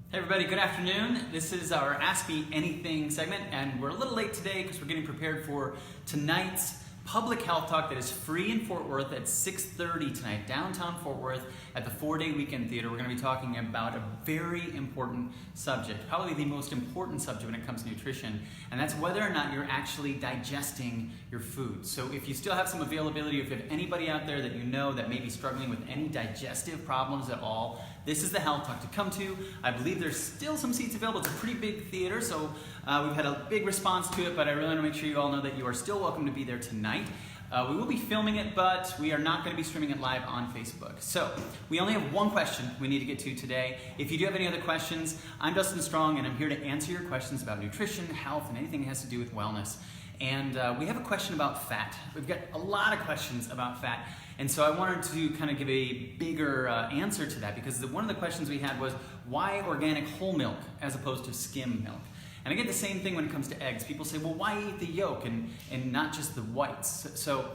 Hey everybody, good afternoon. This is our Ask Me Anything segment, and we're a little late today because we're getting prepared for tonight's public health talk that is free in Fort Worth at 6:30 tonight, downtown Fort Worth at the 4-Day Weekend Theater. We're going to be talking about a very important subject, probably the most important subject when it comes to nutrition, and that's whether or not you're actually digesting your food. So if you still have some availability, if you have anybody out there that you know that may be struggling with any digestive problems at all, this is the health talk to come to. I believe there's still some seats available. It's a pretty big theater, so we've had a big response to it, but I really want to make sure you all know that you are still welcome to be there tonight. We will be filming it, but we are not going to be streaming it live on Facebook. So we only have one question we need to get to today. If you do have any other questions, I'm Dustin Strong, and I'm here to answer your questions about nutrition, health, and anything that has to do with wellness. And we have a question about fat. We've got a lot of questions about fat. And so I wanted to kind of give a bigger answer to that, because one of the questions we had was, why organic whole milk as opposed to skim milk? And I get the same thing when it comes to eggs. People say, well, why eat the yolk and not just the whites? So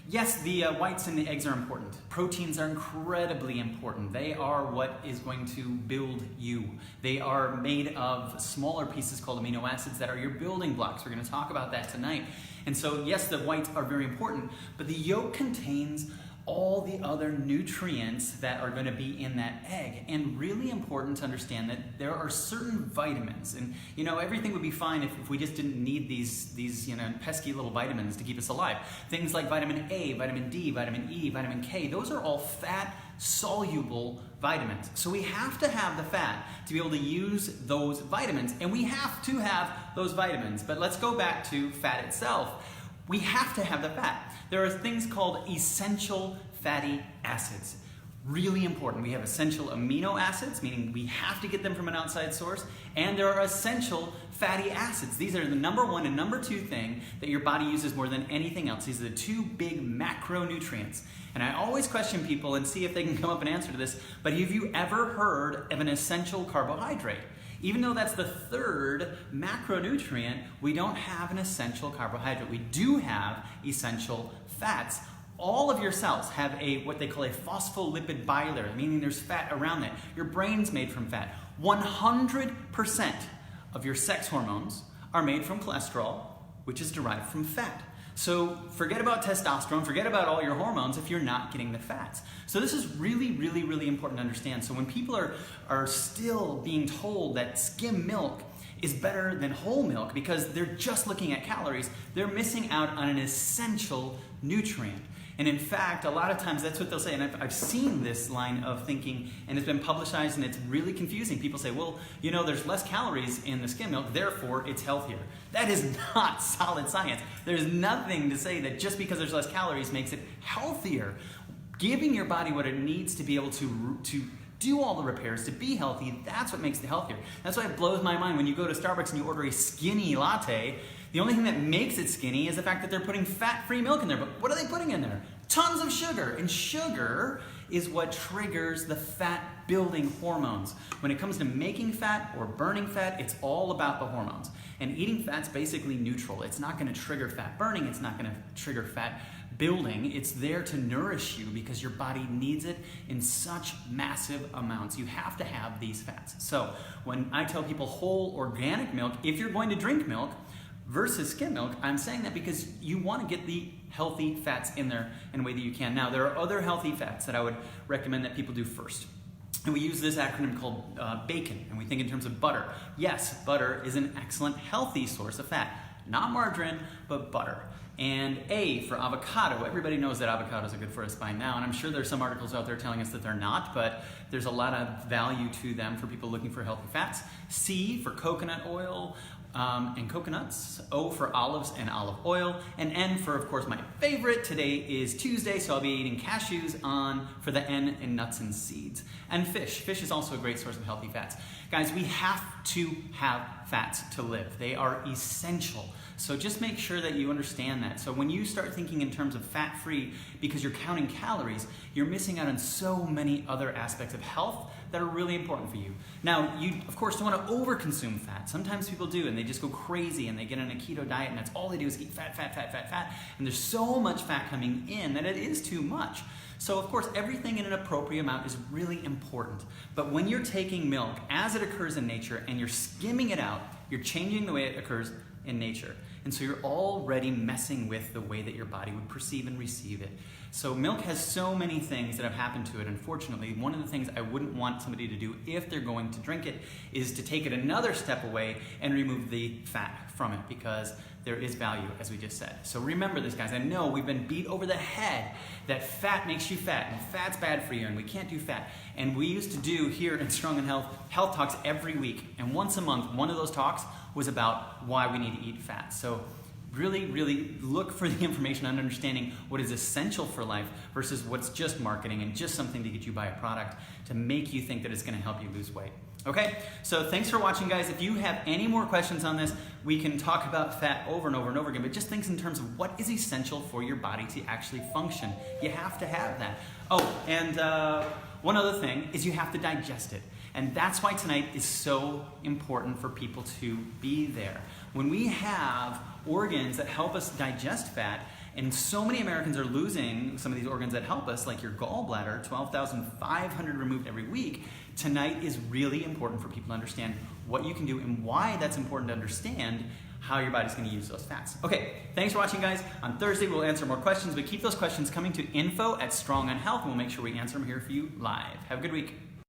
yes, the whites in the eggs are important. Proteins are incredibly important. They are what is going to build you. They are made of smaller pieces called amino acids that are your building blocks. We're going to talk about that tonight. And so yes, the whites are very important, but the yolk contains all the other nutrients that are going to be in that egg. And really important to understand that there are certain vitamins, and you know, everything would be fine if we just didn't need these pesky little vitamins to keep us alive. Things like vitamin A, vitamin D, vitamin E, vitamin K, those are all fat soluble vitamins. So we have to have the fat to be able to use those vitamins, and we have to have those vitamins. But let's go back to fat itself. We have to have the fat. There are things called essential fatty acids. Really important. We have essential amino acids, meaning we have to get them from an outside source, and there are essential fatty acids. These are the number one and number two thing that your body uses more than anything else. These are the two big macronutrients. And I always question people and see if they can come up and answer to this, but have you ever heard of an essential carbohydrate? Even though that's the third macronutrient, we don't have an essential carbohydrate. We do have essential fats. All of your cells have what they call a phospholipid bilayer, meaning there's fat around it. Your brain's made from fat. 100% of your sex hormones are made from cholesterol, which is derived from fat. So forget about testosterone, forget about all your hormones if you're not getting the fats. So this is really, really, really important to understand. So when people are still being told that skim milk is better than whole milk because they're just looking at calories, they're missing out on an essential nutrient. And in fact, a lot of times that's what they'll say, and I've seen this line of thinking, and it's been publicized, and it's really confusing. People say, well, you know, there's less calories in the skim milk, therefore it's healthier. That is not solid science. There's nothing to say that just because there's less calories makes it healthier. Giving your body what it needs to be able to do all the repairs, to be healthy, that's what makes it healthier. That's why it blows my mind when you go to Starbucks and you order a skinny latte. The only thing that makes it skinny is the fact that they're putting fat-free milk in there. But what are they putting in there? Tons of sugar. And sugar is what triggers the fat-building hormones. When it comes to making fat or burning fat, it's all about the hormones. And eating fat's basically neutral. It's not going to trigger fat burning. It's not going to trigger fat building. It's there to nourish you because your body needs it in such massive amounts. You have to have these fats. So when I tell people whole organic milk, if you're going to drink milk versus skim milk, I'm saying that because you want to get the healthy fats in there in a way that you can. Now, there are other healthy fats that I would recommend that people do first. And we use this acronym called BACON, and we think in terms of butter. Yes, butter is an excellent, healthy source of fat. Not margarine, but butter. And A for avocado. Everybody knows that avocados are good for us by now, and I'm sure there's some articles out there telling us that they're not, but there's a lot of value to them for people looking for healthy fats. C for coconut oil and coconuts. O for olives and olive oil. And N for, of course, my favorite. Today is Tuesday, so I'll be eating cashews for the N in nuts and seeds. And fish. Fish is also a great source of healthy fats. Guys, we have to have fats to live. They are essential. So just make sure that you understand that. So when you start thinking in terms of fat-free because you're counting calories, you're missing out on so many other aspects of health that are really important for you. Now, you of course don't want to overconsume fat. Sometimes people do, and they just go crazy and they get on a keto diet, and that's all they do is eat fat, fat, fat, fat, fat. And there's so much fat coming in that it is too much. So of course, everything in an appropriate amount is really important. But when you're taking milk as it occurs in nature and you're skimming it out, you're changing the way it occurs in nature. And so you're already messing with the way that your body would perceive and receive it. So milk has so many things that have happened to it. Unfortunately, one of the things I wouldn't want somebody to do if they're going to drink it is to take it another step away and remove the fat from it, because there is value, as we just said. So remember this, guys. I know we've been beat over the head that fat makes you fat, and fat's bad for you, and we can't do fat. And we used to do here in Strong and Health talks every week. And once a month, one of those talks was about why we need to eat fat. So really, really look for the information on understanding what is essential for life versus what's just marketing and just something to get you buy a product to make you think that it's going to help you lose weight. Okay, so thanks for watching, guys. If you have any more questions on this, we can talk about fat over and over and over again, but just think in terms of what is essential for your body to actually function. You have to have that. Oh, and one other thing is you have to digest it. And that's why tonight is so important for people to be there. When we have organs that help us digest fat, and so many Americans are losing some of these organs that help us, like your gallbladder, 12,500 removed every week, tonight is really important for people to understand what you can do and why that's important to understand how your body's going to use those fats. Okay, thanks for watching, guys. On Thursday, we'll answer more questions, but keep those questions coming to info@Strong on Health, and we'll make sure we answer them here for you live. Have a good week.